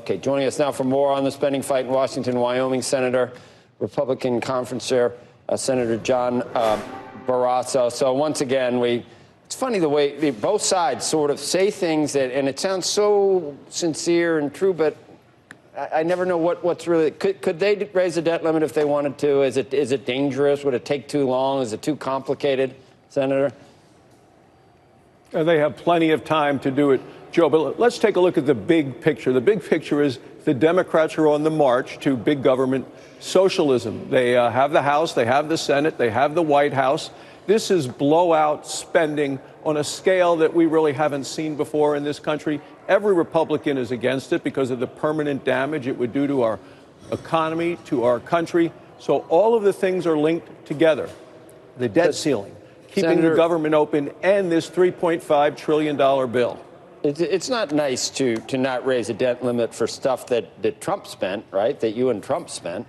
Okay, joining us now for more on the spending fight in Washington, Wyoming, Senator, Republican Conference Chair, Senator John Barrasso. So once again, it's funny the way both sides sort of say things that, and it sounds so sincere and true, but I never know what's really. Could they raise the debt limit if they wanted to? Is it dangerous? Would it take too long? Is it too complicated, Senator? They have plenty of time to do it, Joe, but let's take a look at the big picture. The big picture is the Democrats are on the march to big government socialism. They have the House, they have the Senate, they have the White House. This is blowout spending on a scale that we really haven't seen before in this country. Every Republican is against it because of the permanent damage it would do to our economy, to our country. So all of the things are linked together. The debt ceiling, keeping the government open, and this $3.5 trillion bill. It's not nice to not raise a debt limit for stuff that Trump spent, right, that you and Trump spent.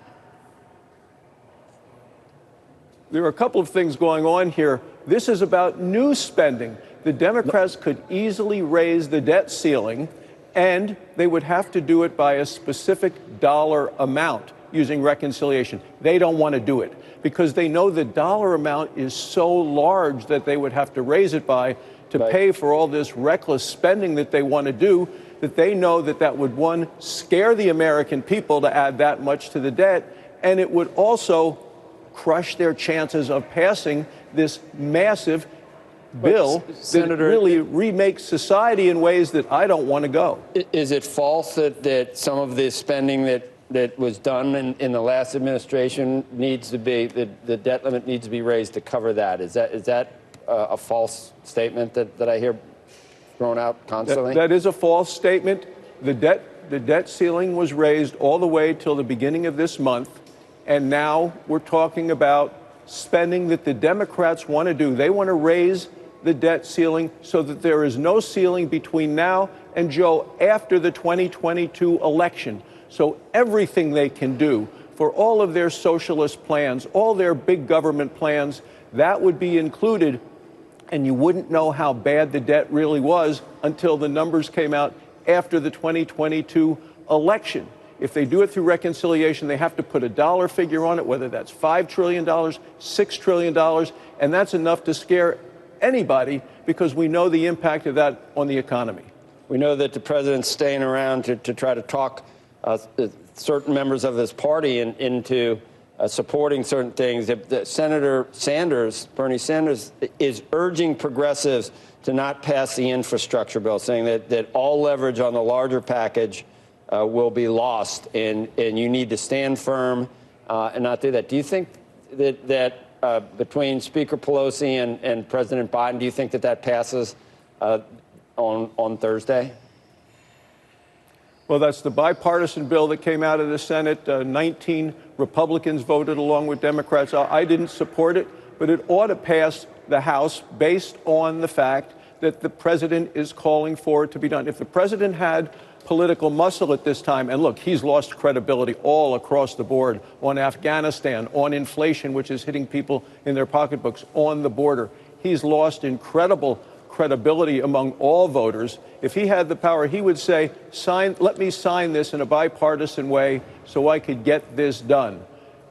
There are a couple of things going on here. This is about new spending. The Democrats could easily raise the debt ceiling, and they would have to do it by a specific dollar amount using reconciliation. They don't want to do it because they know the dollar amount is so large that they would have to raise it by to pay for all this reckless spending that they want to do, that they know that would, one, scare the American people to add that much to the debt, and it would also crush their chances of passing this massive bill that really remakes society in ways that I don't want to go. Is it false that some of this spending that was done in the last administration needs to be, the debt limit needs to be raised to cover that? Is that a false statement that I hear thrown out constantly? That is a false statement. The debt ceiling was raised all the way till the beginning of this month, and now we're talking about spending that the Democrats want to do. They want to raise the debt ceiling so that there is no ceiling between now and, Joe, after the 2022 election. So everything they can do for all of their socialist plans, all their big government plans, that would be included. And you wouldn't know how bad the debt really was until the numbers came out after the 2022 election. If they do it through reconciliation, they have to put a dollar figure on it, whether that's $5 trillion, $6 trillion, and that's enough to scare anybody because we know the impact of that on the economy. We know that the president's staying around to try to talk certain members of his party into supporting certain things. Senator Sanders, Bernie Sanders, is urging progressives to not pass the infrastructure bill, saying that all leverage on the larger package will be lost, and you need to stand firm and not do that. Do you think that between Speaker Pelosi and President Biden, do you think that passes on Thursday? Well, that's the bipartisan bill that came out of the Senate. 19 Republicans voted along with Democrats. I didn't support it, but it ought to pass the House based on the fact that the president is calling for it to be done. If the president had political muscle at this time, and look, he's lost credibility all across the board on Afghanistan, on inflation, which is hitting people in their pocketbooks, on the border. He's lost incredible credibility among all voters. If he had the power, he would say, let me sign this in a bipartisan way so I could get this done.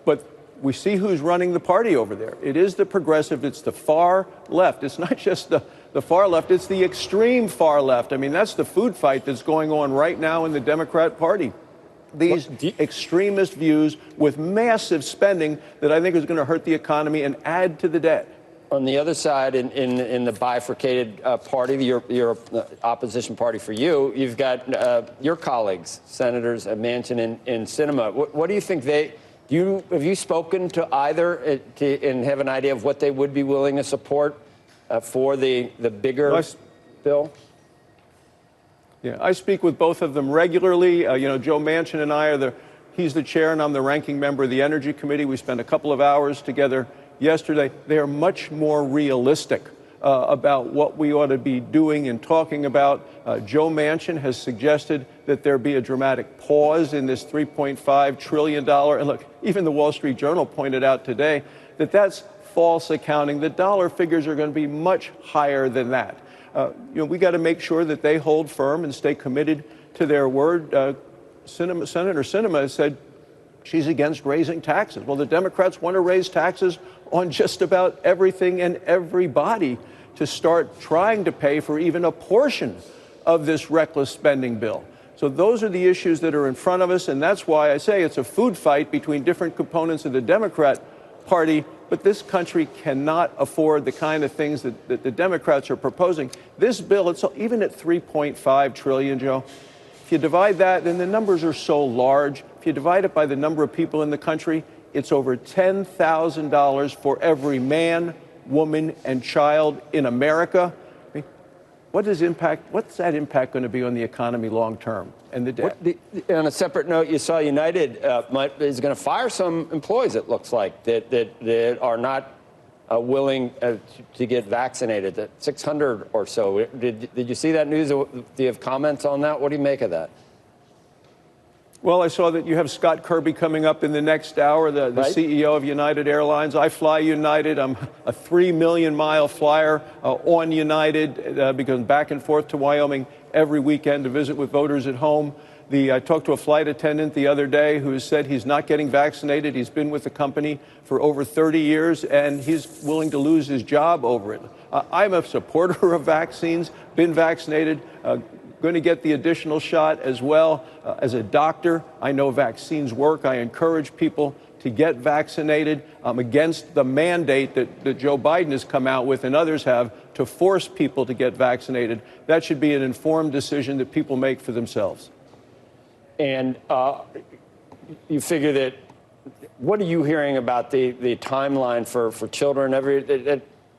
But we see who's running the party over there. It is the progressive. It's the far left. It's not just the far left. It's the extreme far left. I mean, that's the food fight that's going on right now in the Democrat Party. These extremist views with massive spending that I think is going to hurt the economy and add to the debt. On the other side, in the bifurcated party, your opposition party for you've got your colleagues, Senators Manchin and Sinema. What do you think have you spoken to either and have an idea of what they would be willing to support for the bigger bill? Yeah, I speak with both of them regularly. Joe Manchin and I he's the chair and I'm the ranking member of the Energy Committee. We spent a couple of hours together yesterday. They are much more realistic about what we ought to be doing and talking about. Joe Manchin has suggested that there be a dramatic pause in this $3.5 trillion. And look, even the Wall Street Journal pointed out today that that's false accounting. The dollar figures are going to be much higher than that. We got to make sure that they hold firm and stay committed to their word. Senator Sinema has said she's against raising taxes. Well, the Democrats want to raise taxes on just about everything and everybody to start trying to pay for even a portion of this reckless spending bill. So those are the issues that are in front of us, and that's why I say it's a food fight between different components of the Democrat Party, but this country cannot afford the kind of things that the Democrats are proposing. This bill, it's even at $3.5 trillion, Joe. If you divide that, then the numbers are so large. If you divide it by the number of people in the country, it's over $10,000 for every man, woman, and child in America. I mean, what's that impact going to be on the economy long term and the debt? On a separate note, you saw United is going to fire some employees, it looks like, that are not willing to get vaccinated, that 600 or so. Did you see that news? Do you have comments on that? What do you make of that? Well, I saw that you have Scott Kirby coming up in the next hour, the right. CEO of United Airlines. I fly United. I'm a 3 million mile flyer on United because back and forth to Wyoming every weekend to visit with voters at home. I talked to a flight attendant the other day who said he's not getting vaccinated. He's been with the company for over 30 years, and he's willing to lose his job over it. I'm a supporter of vaccines, been vaccinated, going to get the additional shot as well. As a doctor, I know vaccines work. I encourage people to get vaccinated. I'm against the mandate that Joe Biden has come out with and others have to force people to get vaccinated. That should be an informed decision that people make for themselves. And you figure that, what are you hearing about the timeline for children?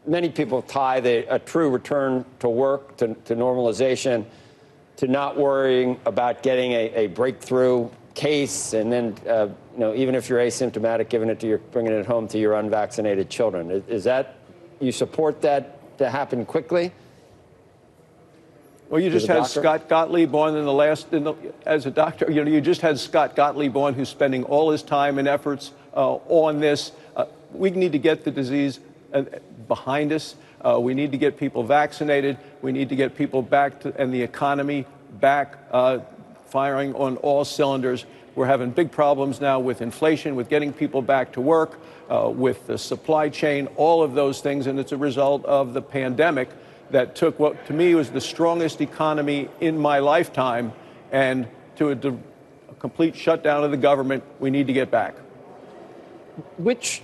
Many people tie a true return to work, to normalization, to not worrying about getting a breakthrough case, and then even if you're asymptomatic, bringing it home to your unvaccinated children. Is that, you support that to happen quickly? Well, you just had Scott Gottlieb on as a doctor. You just had Scott Gottlieb on, who's spending all his time and efforts on this. We need to get the disease behind us. We need to get people vaccinated. We need to get people back and the economy back firing on all cylinders. We're having big problems now with inflation, with getting people back to work, with the supply chain, all of those things, and it's a result of the pandemic that took what to me was the strongest economy in my lifetime, and to a complete shutdown of the government, we need to get back. Which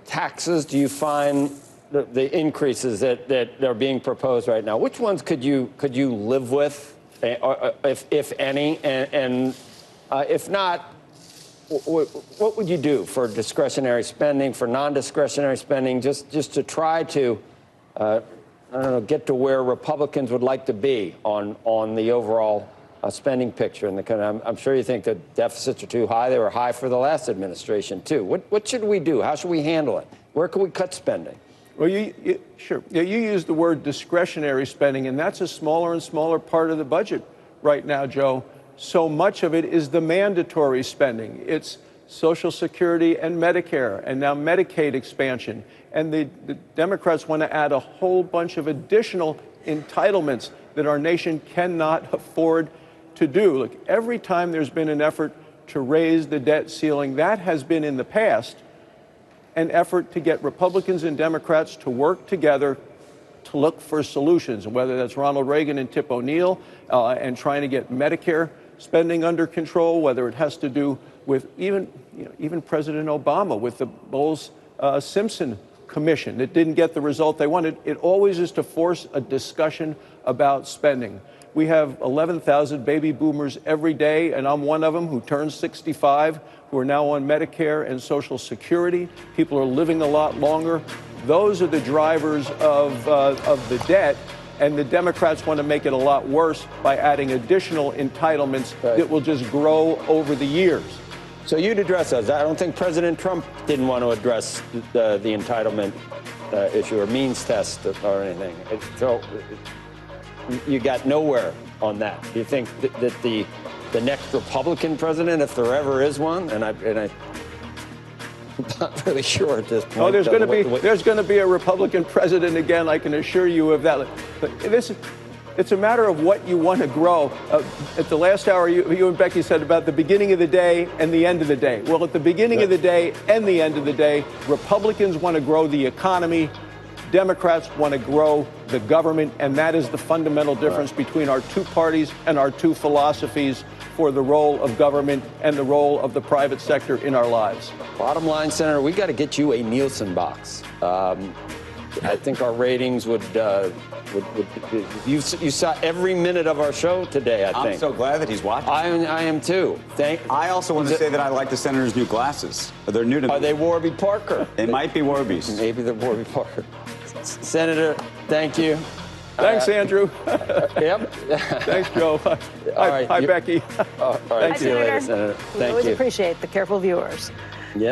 taxes do you find the increases that are being proposed right now? Which ones could you live with, if any, and if not, what would you do for discretionary spending, for non-discretionary spending, just to try to I don't know, get to where Republicans would like to be on the overall spending picture? And I'm sure you think the deficits are too high. They were high for the last administration, too. What should we do? How should we handle it? Where can we cut spending? Well, sure. Yeah, you used the word discretionary spending, and that's a smaller and smaller part of the budget right now, Joe. So much of it is the mandatory spending. It's Social Security and Medicare, and now Medicaid expansion. And the Democrats want to add a whole bunch of additional entitlements that our nation cannot afford to do. Look, every time there's been an effort to raise the debt ceiling, that has been in the past an effort to get Republicans and Democrats to work together to look for solutions, whether that's Ronald Reagan and Tip O'Neill and trying to get Medicare spending under control, whether it has to do with even President Obama with the Bowles-Simpson Commission that didn't get the result they wanted. It always is to force a discussion about spending. We have 11,000 baby boomers every day, and I'm one of them, who turns 65, who are now on Medicare and Social Security. People are living a lot longer. Those are the drivers of the debt, and the Democrats want to make it a lot worse by adding additional entitlements that will just grow over the years. So you'd address those. I don't think President Trump didn't want to address the entitlement issue or means test or anything. So you got nowhere on that. Do you think that the next Republican president, if there ever is one, and I'm not really sure at this point. Oh, there's going to be a Republican president again. I can assure you of that. But It's a matter of what you want to grow. At the last hour, you and Becky said about the beginning of the day and the end of the day. Well, at the beginning of the day and the end of the day, Republicans want to grow the economy. Democrats want to grow the government, and that is the fundamental difference between our two parties and our two philosophies for the role of government and the role of the private sector in our lives. Bottom line, Senator, we got to get you a Nielsen box. I think our ratings would you saw every minute of our show today, I think. I'm so glad that he's watching. I am too. I also want to say that I like the senator's new glasses. They're new to me. Are they Warby Parker? They might be Warby's. Maybe they're Warby Parker. Senator, thank you. Thanks, Andrew. Yep. Thanks, Joe. All right. Hi, Becky. All right. Thank See you later, Senator. We Thank always you. appreciate the careful viewers.